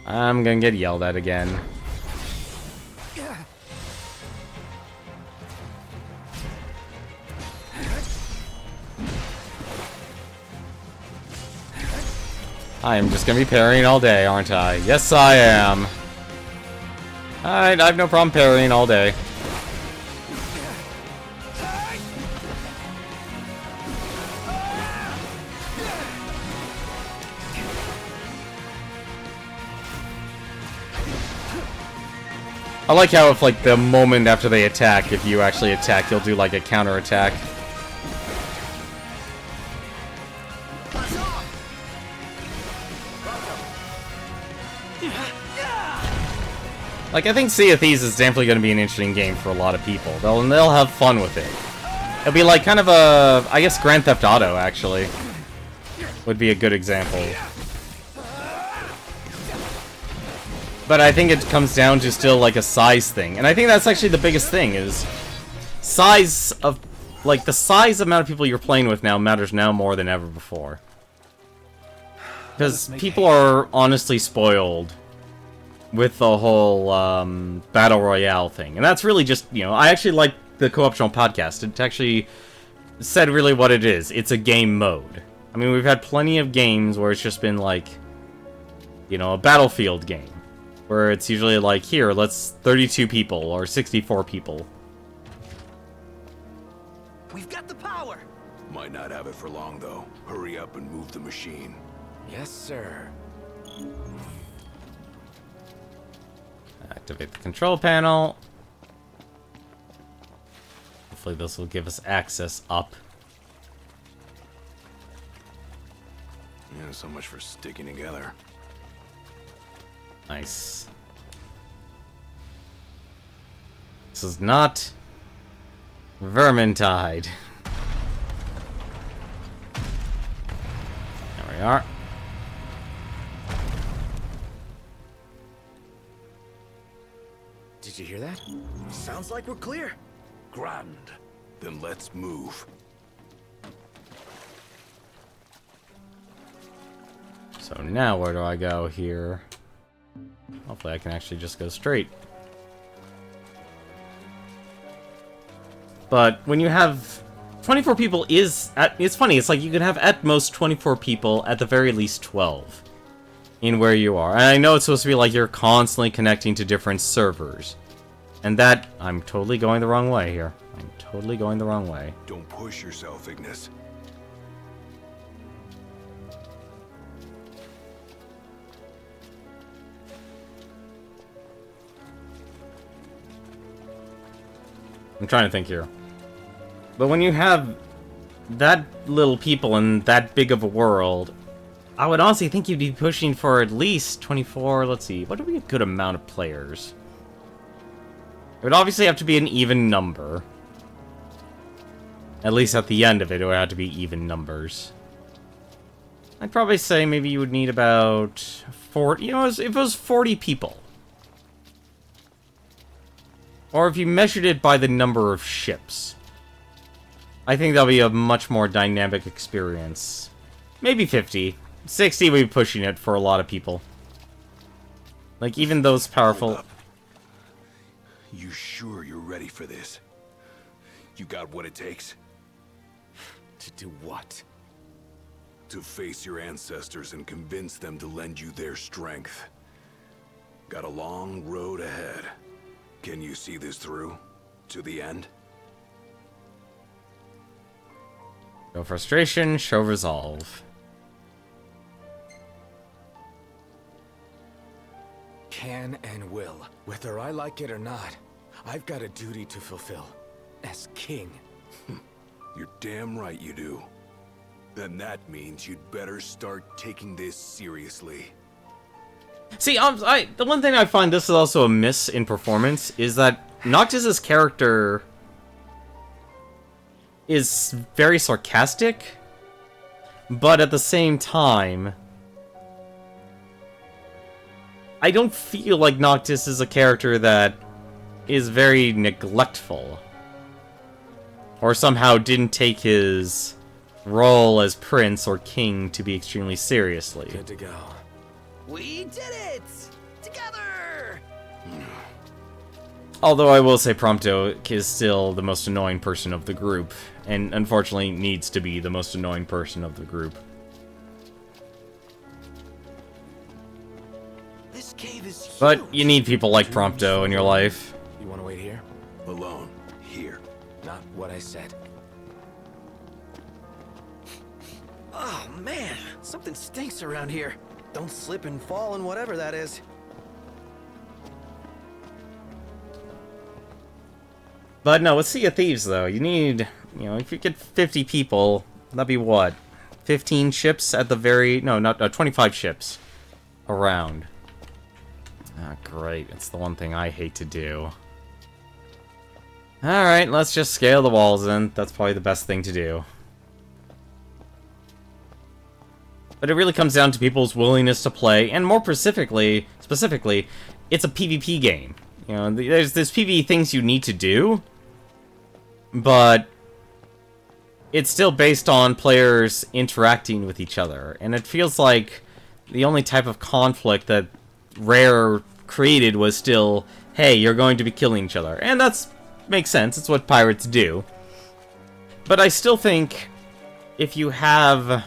I'm gonna get yelled at again. I am just gonna be parrying all day, aren't I? Yes, I am. Alright, I have no problem parrying all day. I like how if, like, the moment after they attack, if you actually attack, you'll do, like, a counter-attack. Like, I think Sea of Thieves is definitely going to be an interesting game for a lot of people. They'll have fun with it. It'll be like kind of a... I guess Grand Theft Auto, actually, would be a good example. But I think it comes down to still, like, a size thing. And I think that's actually the biggest thing, is size of... Like, the size amount of people you're playing with now matters now more than ever before. Because people are honestly spoiled with the whole Battle Royale thing. And that's really just, you know, I actually like the Co-optional podcast. It actually said really what it is. It's a game mode. I mean, we've had plenty of games where it's just been like, you know, a Battlefield game. Where it's usually like, here, let's 32 people or 64 people. We've got the power! Might not have it for long, though. Hurry up and move the machine. Yes, sir. Activate the control panel. Hopefully this will give us access up. Yeah, so much for sticking together. Nice. This is not Vermintide. There we are. Did you hear that? Sounds like we're clear. Grand. Then let's move. So now where do I go here? Hopefully I can actually just go straight. But when you have 24 people it's funny, it's like you can have at most 24 people, at the very least 12. in where you are. And I know it's supposed to be like you're constantly connecting to different servers. And that... I'm totally going the wrong way here. I'm totally going the wrong way. Don't push yourself, Ignis. I'm trying to think here. But when you have that little people in that big of a world, I would honestly think you'd be pushing for at least 24, let's see, what would be a good amount of players? It would obviously have to be an even number. At least at the end of it, it would have to be even numbers. I'd probably say maybe you would need about 40, you know, if it was 40 people. Or if you measured it by the number of ships. I think that'll be a much more dynamic experience. Maybe 50. 60 would be pushing it for a lot of people. Like, even those powerful... You sure you're ready for this? You got what it takes? To do what? To face your ancestors and convince them to lend you their strength. Got a long road ahead. Can you see this through? To the end? No frustration, show resolve. Can and will. Whether I like it or not, I've got a duty to fulfill. As king. You're damn right you do. Then that means you'd better start taking this seriously. See, the one thing I find this is also a miss in performance is that Noctis's character is very sarcastic, but at the same time, I don't feel like Noctis is a character that is very neglectful, or somehow didn't take his role as prince or king to be extremely seriously. Good to go. We did it! Together! Although I will say Prompto is still the most annoying person of the group, and unfortunately needs to be the most annoying person of the group. This cave is huge. But you need people like Prompto in your life. You want to wait here? Alone. Here. Not what I said. Oh man, something stinks around here. Don't slip and fall and whatever that is. But no, with Sea of Thieves though, you need, you know, if you get 50 people, that'd be what? 15 ships at the very, no, not 25 ships around. Ah, great. It's the one thing I hate to do. Alright, let's just scale the walls in. That's probably the best thing to do. But it really comes down to people's willingness to play, and more specifically, it's a PvP game. You know, there's PvE things you need to do, but it's still based on players interacting with each other. And it feels like the only type of conflict that Rare created was still, hey, you're going to be killing each other. And that's makes sense, it's what pirates do. But I still think if you have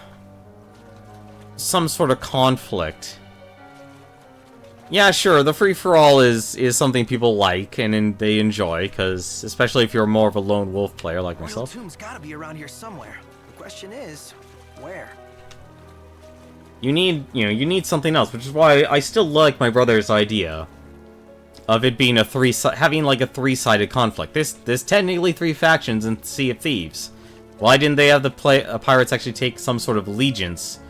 some sort of conflict, yeah, sure, the free-for-all is something people like and they enjoy, because especially if you're more of a lone wolf player like myself. Royal Tomb's gotta be around here somewhere. The question is, where? You need something else, which is why I still like my brother's idea of it being having like a three-sided conflict. There's technically 3 factions in Sea of Thieves. Why didn't they have the pirates actually take some sort of allegiance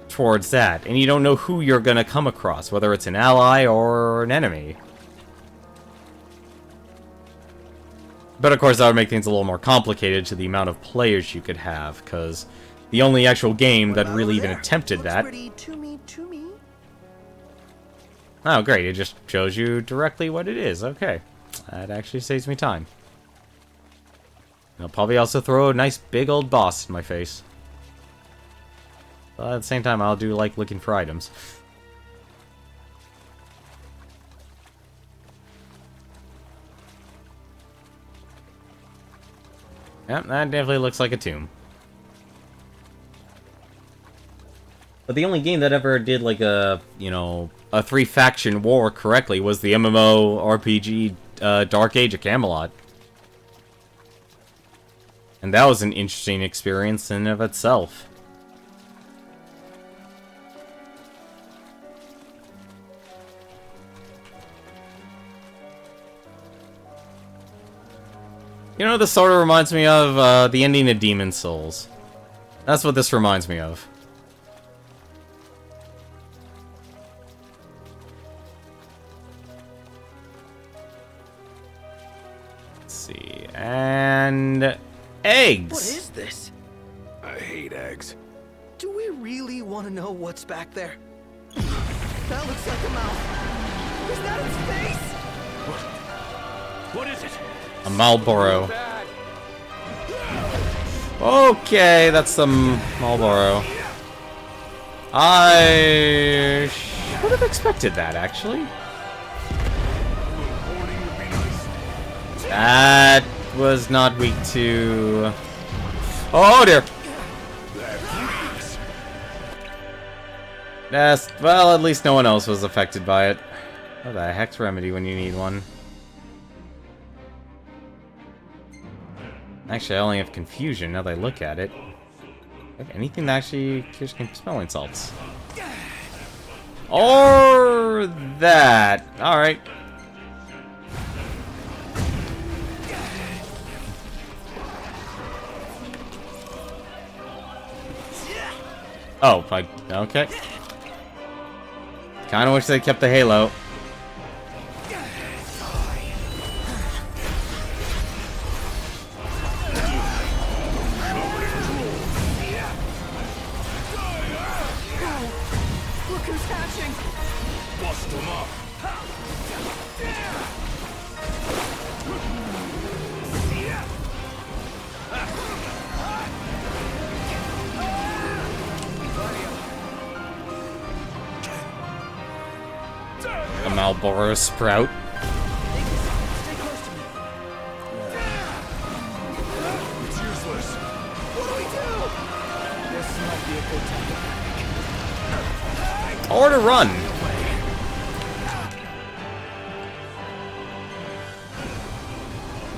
towards that? And you don't know who you're gonna come across, whether it's an ally or an enemy. But of course that would make things a little more complicated to the amount of players you could have, because the only actual game that really even attempted that... Oh great, it just shows you directly what it is. Okay. That actually saves me time. I'll probably also throw a nice big old boss in my face. But at the same time, I'll do like looking for items. Yep, that definitely looks like a tomb. But the only game that ever did like a, you know, a 3-faction war correctly was the MMO RPG Dark Age of Camelot. And that was an interesting experience in and of itself. You know, this sort of reminds me of the ending of Demon's Souls. That's what this reminds me of. Let's see, and eggs. What is this? I hate eggs. Do we really want to know what's back there? That looks like a mouth. Is that its face? What is it? A Marlboro. Okay, that's some Marlboro. I would have expected that, actually. That was not weak to... Oh, dear! Yes, well, at least no one else was affected by it. What the heck's remedy when you need one? Actually, I only have confusion now that I look at it. Have anything that actually cures smelling salts? Or that. Alright. Oh, okay. Kinda wish they kept the halo. A Marlboro sprout. It's useless. What do we do? This might be a good time to panic. Or to run.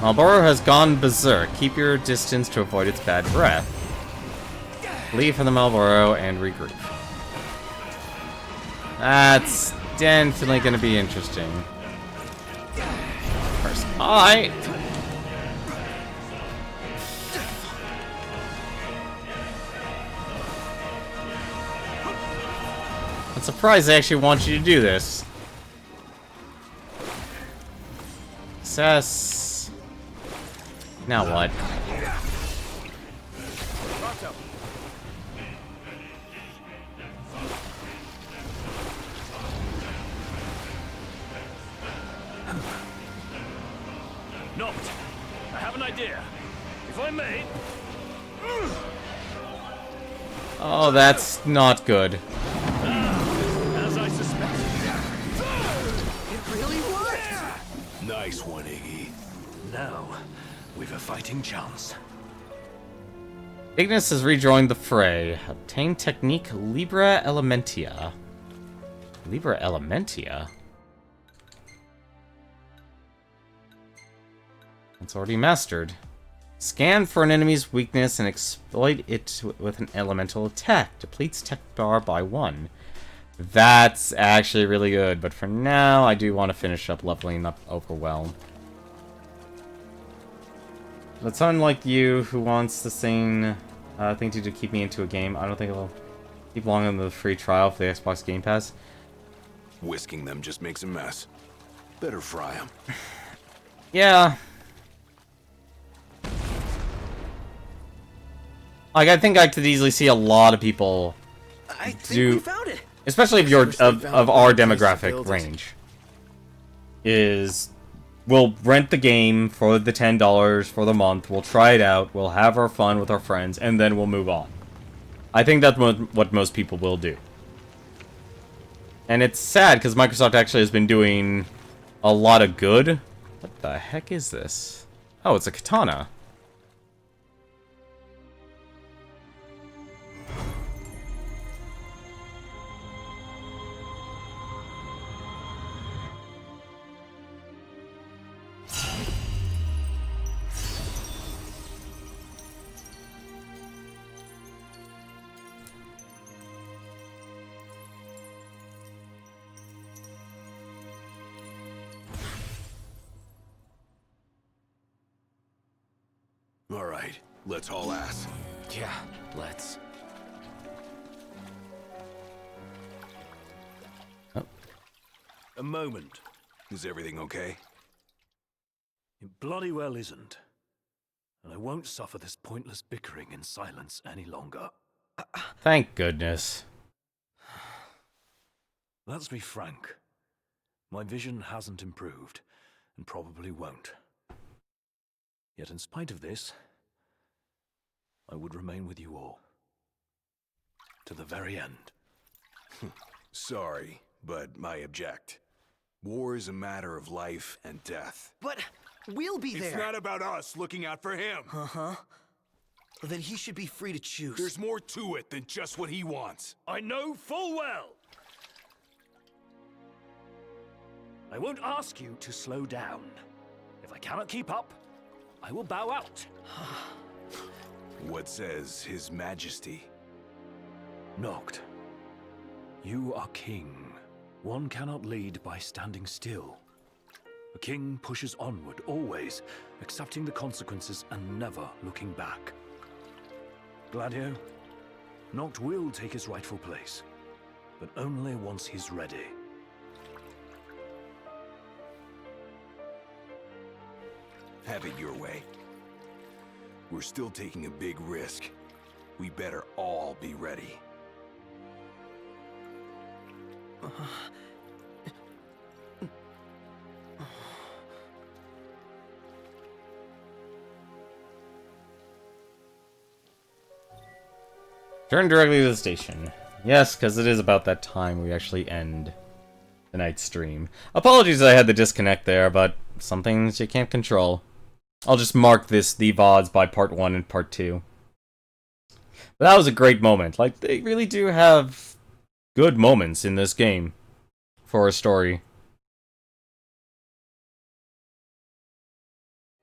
Marlboro has gone berserk. Keep your distance to avoid its bad breath. Leave from the Marlboro and regroup. That's definitely going to be interesting. First, alright. I'm surprised they actually want you to do this. Success. Now what? Not. I have an idea. If I may. Oh, that's not good. As I suspected. It really worked! Nice one, Iggy. Now, we've a fighting chance. Ignis has rejoined the fray. Obtain technique Libra Elementia. Libra Elementia? It's already mastered. Scan for an enemy's weakness and exploit it with an elemental attack. Depletes tech bar by 1. That's actually really good, but for now, I do want to finish up leveling up Overwhelm. But someone like you who wants the same thing to keep me into a game, I don't think it'll keep long on the free trial for the Xbox Game Pass. Whisking them just makes a mess. Better fry them. Yeah. Like, I think I could easily see a lot of people do, we found it. especially if you're of our demographic range, is we'll rent the game for the $10 for the month, we'll try it out, we'll have our fun with our friends, and then we'll move on. I think that's what most people will do. And it's sad, because Microsoft actually has been doing a lot of good. What the heck is this? Oh, it's a katana. Let's haul ass. Yeah, let's. A moment. Is everything okay? It bloody well isn't. And I won't suffer this pointless bickering in silence any longer. Thank goodness. Let's be frank. My vision hasn't improved, and probably won't. Yet in spite of this, I would remain with you all. To the very end. Sorry, but I object. War is a matter of life and death. But we'll be there. It's not about us looking out for him. Uh-huh. Well, then he should be free to choose. There's more to it than just what he wants. I know full well. I won't ask you to slow down. If I cannot keep up, I will bow out. What says His Majesty? Noct, you are king. One cannot lead by standing still. A king pushes onward, always, accepting the consequences and never looking back. Gladio, Noct will take his rightful place, but only once he's ready. Have it your way. We're still taking a big risk. We better all be ready. Turn directly to the station. Yes, because it is about that time we actually end the night stream. Apologies I had the disconnect there, but some things you can't control. I'll just mark the VODs by part 1 and part 2. But that was a great moment. Like, they really do have good moments in this game for a story.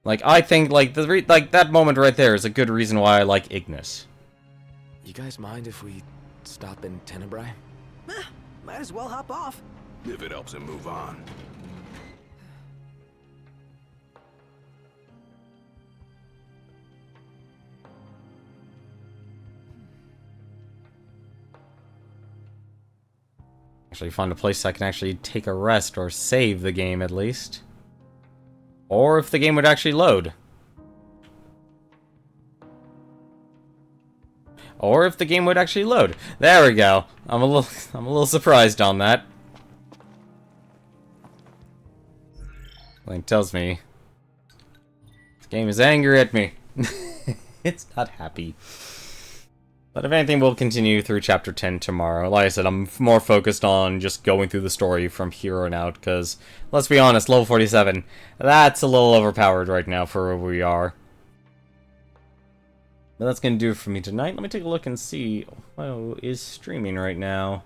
Like, I think, like, that moment right there is a good reason why I like Ignis. You guys mind if we stop in Tenebrai? Might as well hop off. If it helps him move on. Actually find a place I can actually take a rest or save the game at least. Or if the game would actually load. Or if the game would actually load. There we go. I'm a little surprised on that. Link tells me this game is angry at me. It's not happy. But if anything, we'll continue through Chapter 10 tomorrow. Like I said, I'm more focused on just going through the story from here on out, because, let's be honest, level 47, that's a little overpowered right now for where we are. But that's going to do it for me tonight. Let me take a look and see who is streaming right now.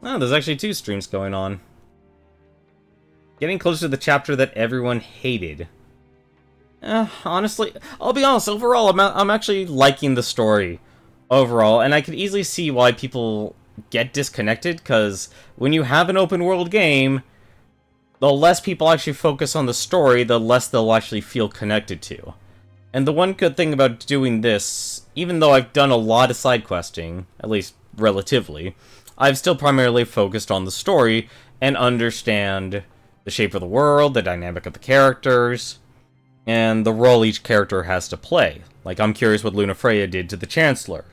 Oh, there's actually 2 streams going on. Getting closer to the chapter that everyone hated. Honestly, I'll be honest, overall, I'm actually liking the story. Overall, and I could easily see why people get disconnected, because when you have an open world game, the less people actually focus on the story, the less they'll actually feel connected to. And the one good thing about doing this, even though I've done a lot of side questing, at least relatively, I've still primarily focused on the story and understand the shape of the world, the dynamic of the characters, and the role each character has to play. Like, I'm curious what Lunafreya did to the Chancellor.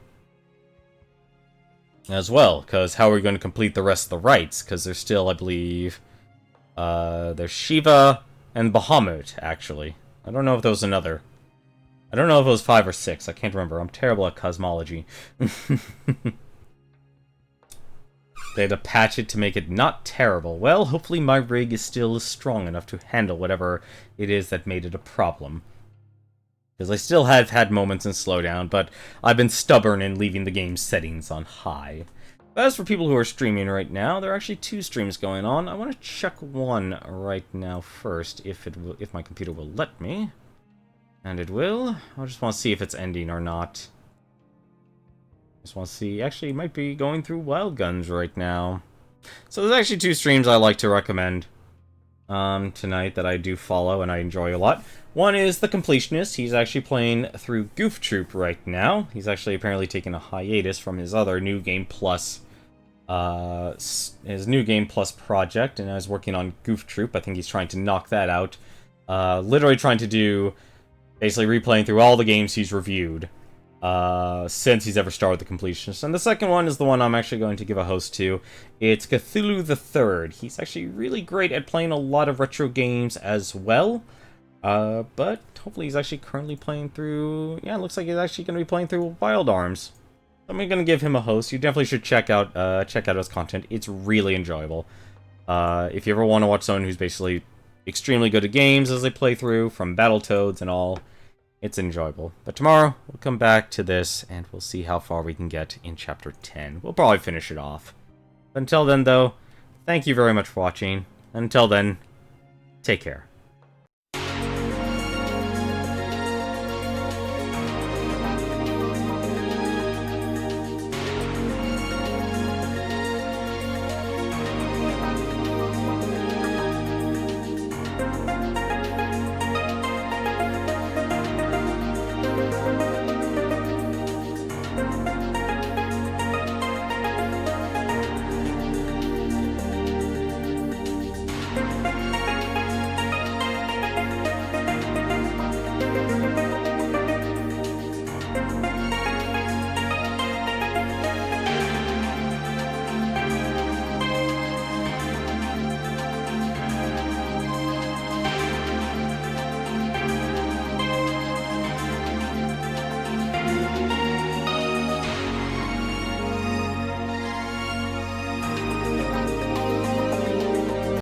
As well, because how are we going to complete the rest of the rites? Because there's still, I believe, there's Shiva and Bahamut, actually. I don't know if there was another. I don't know if it was 5 or 6, I can't remember. I'm terrible at cosmology. They had to patch it to make it not terrible. Well, hopefully my rig is still strong enough to handle whatever it is that made it a problem. Because I still have had moments in slowdown, but I've been stubborn in leaving the game's settings on high. But as for people who are streaming right now, there are actually 2 streams going on. I want to check one right now first, if my computer will let me. And it will. I just want to see if it's ending or not. Just want to see. Actually, it might be going through Wild Guns right now. So there's actually 2 streams I like to recommend. tonight that I do follow and I enjoy a lot. One is The Completionist. He's actually playing through Goof Troop right now. He's actually apparently taking a hiatus from his other New Game Plus, his New Game Plus project, and I was working on Goof Troop. I think he's trying to knock that out. Literally trying to do, basically replaying through all the games he's reviewed since he's ever started The Completionist. And the second one is the one I'm actually going to give a host to. It's Cthulhu the Third. He's actually really great at playing a lot of retro games as well. But hopefully he's actually currently playing through... Yeah, it looks like he's actually going to be playing through Wild Arms. I'm going to give him a host. You definitely should check out his content. It's really enjoyable. If you ever want to watch someone who's basically extremely good at games as they play through, from Battletoads and all, it's enjoyable. But tomorrow, we'll come back to this, and we'll see how far we can get in Chapter 10. We'll probably finish it off. But until then, though, thank you very much for watching. Until then, take care.